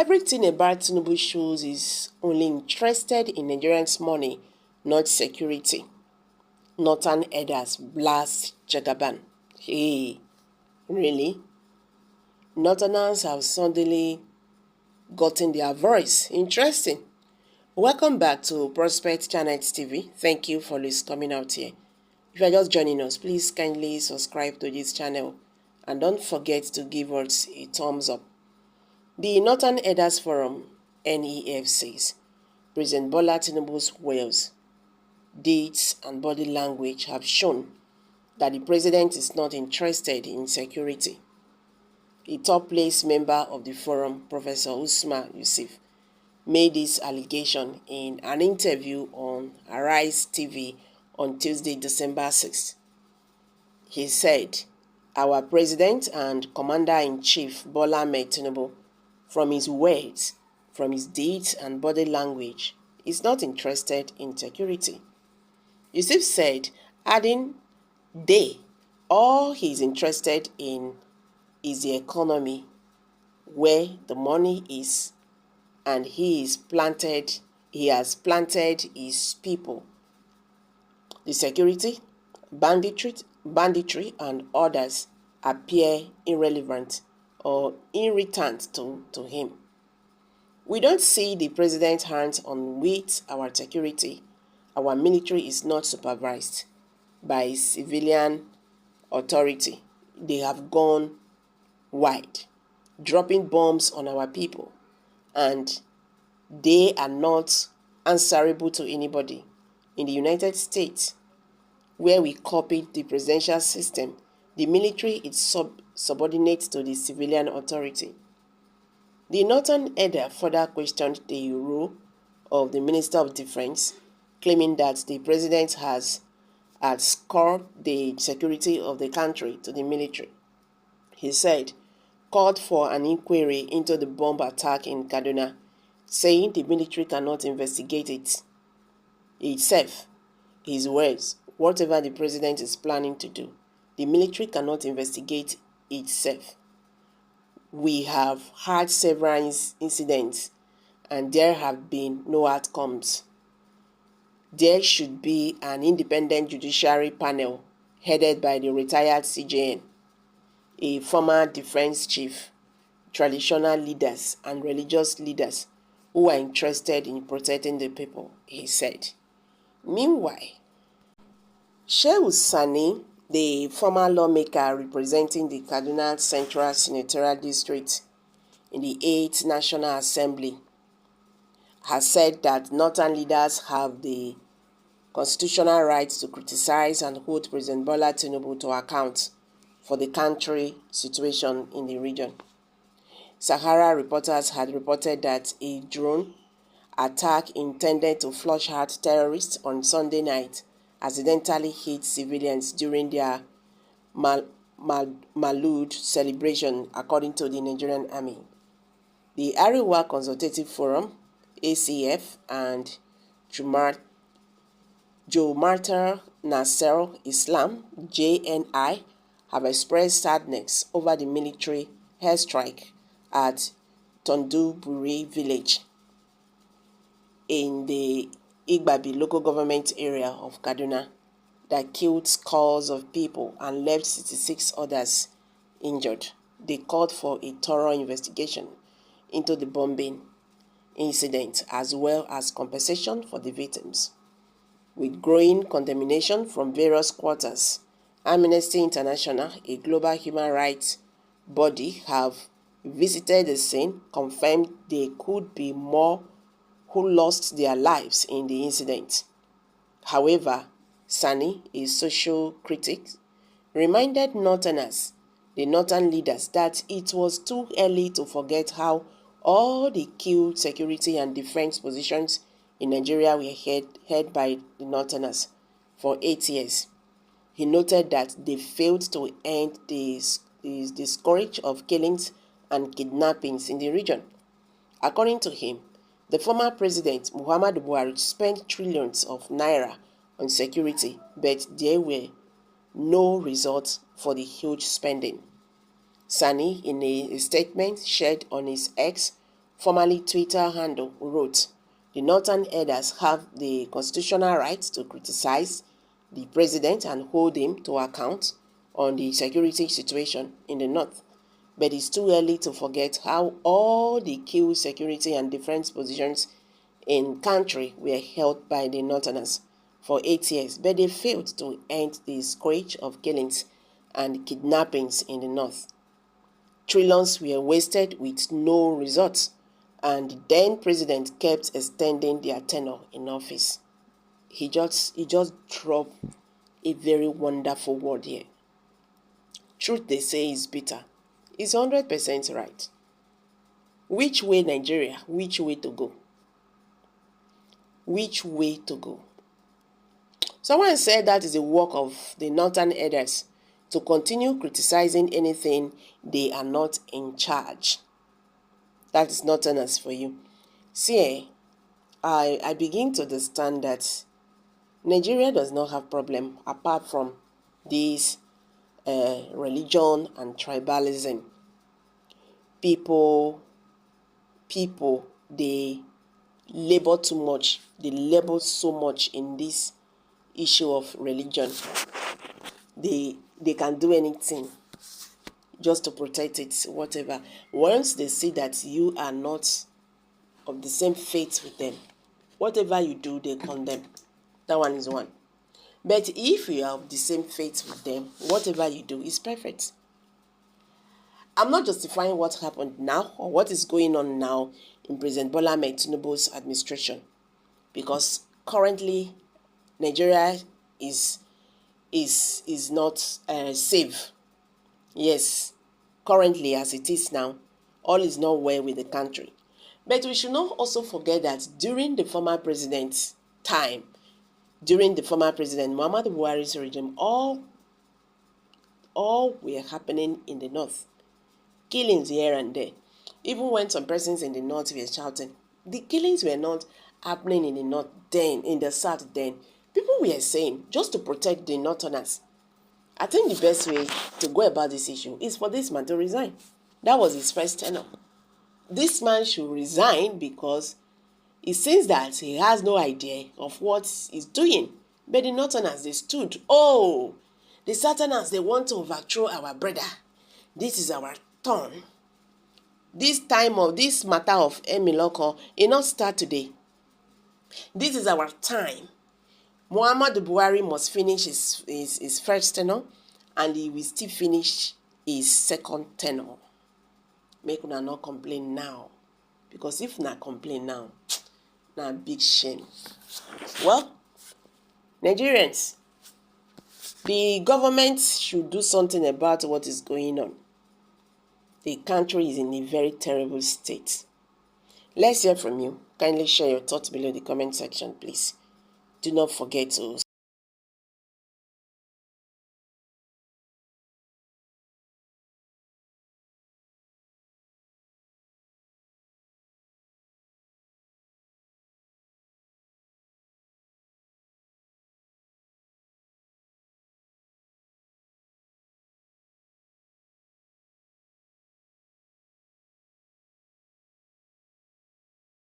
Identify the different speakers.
Speaker 1: Everything about Tinubu shows is only interested in Nigerians' money, not security. Northern elders blast Jagaban. Hey, really? Northerners have suddenly gotten their voice. Interesting. Welcome back to Prospect Channel TV. Thank you for coming out here. If you are just joining us, please kindly subscribe to this channel and don't forget to give us a thumbs up. The Northern Elders Forum, NEF, says President Bola Tinubu's words, deeds and body language have shown that the president is not interested in security. A top-placed member of the forum, Professor Usman Yusuf, made this allegation in an interview on Arise TV on Tuesday, December 6th. He said, "Our president and commander-in-chief Bola Ahmed Tinubu, from his words, from his deeds and body language, is not interested in security." Yusuf said, adding, all he is interested in is the economy, where the money is, and he has planted his people. The security, banditry and others appear irrelevant or irritant to him. "We don't see the president's hands on with our security. Our military is not supervised by civilian authority. They have gone wide, dropping bombs on our people, and they are not answerable to anybody. In the United States, where we copied the presidential system, the military is subordinate to the civilian authority." The Northern Elder further questioned the role of the Minister of Defense, claiming that the president has scored the security of the country to the military. He said, called for an inquiry into the bomb attack in Kaduna, saying the military cannot investigate it itself. His words, whatever the president is planning to do, the military cannot investigate itself. "We have had several incidents and there have been no outcomes. There should be an independent judiciary panel headed by the retired CJN, a former defense chief, traditional leaders and religious leaders who are interested in protecting the people," he said. Meanwhile, Shehu Sani, the former lawmaker representing the Kaduna Central Senatorial District in the 8th National Assembly, has said that Northern leaders have the constitutional right to criticize and hold President Bola Tinubu to account for the country situation in the region. Sahara reporters had reported that a drone attack intended to flush out terrorists on Sunday night accidentally hit civilians during their Maulud celebration, according to the Nigerian Army. The Ariwa Consultative Forum, ACF, and Jamaatul Nasser Islam, JNI, have expressed sadness over the military airstrike at Tonduburi village in the Igbabi local government area of Kaduna that killed scores of people and left 66 others injured. They called for a thorough investigation into the bombing incident as well as compensation for the victims. With growing condemnation from various quarters, Amnesty International, a global human rights body, have visited the scene, confirmed there could be more who lost their lives in the incident. However, Sani, a social critic, reminded Northerners, the Northern leaders, that it was too early to forget how all the key security and defense positions in Nigeria were held by the Northerners for 8 years. He noted that they failed to end the scourge of killings and kidnappings in the region. According to him, the former president, Muhammadu Buhari, spent trillions of naira on security, but there were no results for the huge spending. Sani, in a statement shared on his X formerly Twitter handle, wrote, "The Northern elders have the constitutional right to criticize the president and hold him to account on the security situation in the North. But it's too early to forget how all the key security and defense positions in country were held by the Northerners for 8 years, but they failed to end the scourge of killings and kidnappings in the North. Trillions were wasted with no results, and the then president kept extending their tenure in office." He just dropped a very wonderful word here. Truth, they say, is bitter. It's 100% right. Which way Nigeria? Which way to go? Which way to go? Someone said that is the work of the Northern elders to continue criticizing anything they are not in charge. That is Northerners for you. See, I begin to understand that Nigeria does not have problem apart from this religion and tribalism. People, they labor too much. They labor so much in this issue of religion. They can do anything just to protect it, whatever. Once they see that you are not of the same faith with them, whatever you do, they condemn. That one is one. But if you are of the same faith with them, whatever you do is perfect. I'm not justifying what happened now or what is going on now in President Bola Ahmed Tinubu's administration, because currently Nigeria is not safe. Yes, currently as it is now, all is not well with the country. But we should not also forget that during the former president's time, during the former president Muhammadu Buhari's regime, all were happening in the north. Killings here and there. Even when some persons in the north were shouting, the killings were not happening in the north then, in the south then. People were saying, just to protect the northerners. I think the best way to go about this issue is for this man to resign. That was his first tenure. This man should resign because it seems that he has no idea of what he's doing. But the northerners, they stood. Oh, the southerners, they want to overthrow our brother. This is our turn. This matter of Emiloko, it not start today. This is our time. Muhammadu Buhari must finish his first tenure, and he will still finish his second tenure. Make una not complain now, because if not complain now, na big shame. Well, Nigerians, the government should do something about what is going on. The country is in a very terrible state. Let's hear from you. Kindly share your thoughts below the comment section, please. Do not forget to